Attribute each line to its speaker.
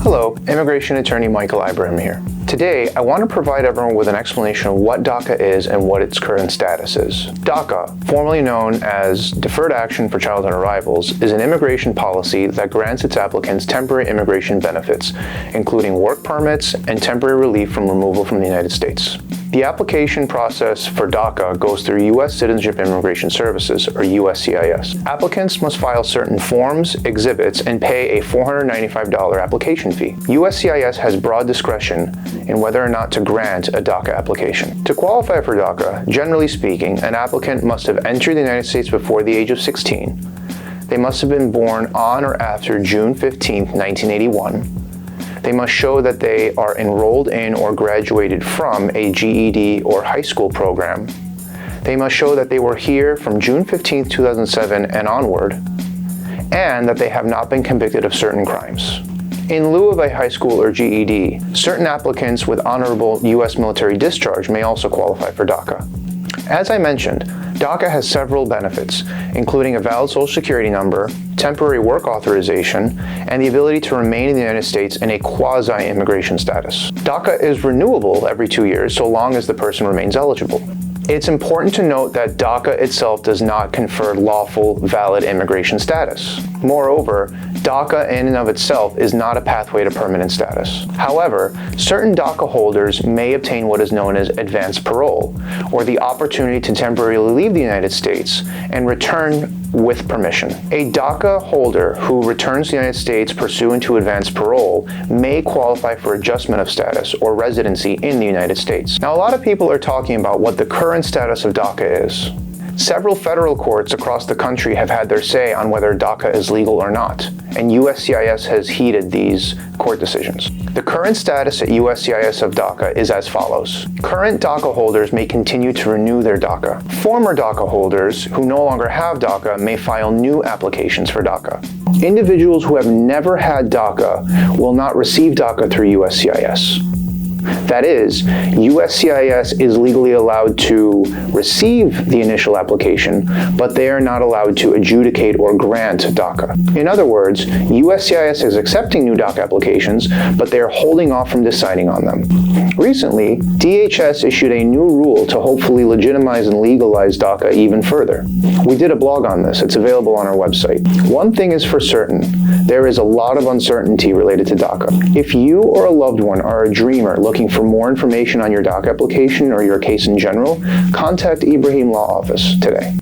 Speaker 1: Hello, Immigration Attorney Michael Ibrahim here. Today, I want to provide everyone with an explanation of what DACA is and what its current status is. DACA, formerly known as Deferred Action for Childhood Arrivals, is an immigration policy that grants its applicants temporary immigration benefits, including work permits and temporary relief from removal from the United States. The application process for DACA goes through U.S. Citizenship and Immigration Services, or USCIS. Applicants must file certain forms, exhibits, and pay a $495 application fee. USCIS has broad discretion in whether or not to grant a DACA application. To qualify for DACA, generally speaking, an applicant must have entered the United States before the age of 16. They must have been born on or after June 15, 1981. They must show that they are enrolled in or graduated from a GED or high school program. They must show that they were here from June 15, 2007 and onward, and that they have not been convicted of certain crimes. In lieu of a high school or GED, certain applicants with honorable U.S. military discharge may also qualify for DACA. As I mentioned, DACA has several benefits, including a valid Social Security number, temporary work authorization, and the ability to remain in the United States in a quasi-immigration status. DACA is renewable every 2 years so long as the person remains eligible. It's important to note that DACA itself does not confer lawful, valid immigration status. Moreover, DACA in and of itself is not a pathway to permanent status. However, certain DACA holders may obtain what is known as advanced parole, or the opportunity to temporarily leave the United States and return with permission. A DACA holder who returns to the United States pursuant to advanced parole may qualify for adjustment of status or residency in the United States. Now, a lot of people are talking about what the current status of DACA is. Several federal courts across the country have had their say on whether DACA is legal or not, and USCIS has heeded these court decisions. The current status at USCIS of DACA is as follows. Current DACA holders may continue to renew their DACA. Former DACA holders who no longer have DACA may file new applications for DACA. Individuals who have never had DACA will not receive DACA through USCIS. That is, USCIS is legally allowed to receive the initial application, but they are not allowed to adjudicate or grant DACA. In other words, USCIS is accepting new DACA applications, but they are holding off from deciding on them. Recently, DHS issued a new rule to hopefully legitimize and legalize DACA even further. We did a blog on this. It's available on our website. One thing is for certain, there is a lot of uncertainty related to DACA. If you or a loved one are a dreamer looking for more information on your DACA application or your case in general, contact Ibrahim Law Office today.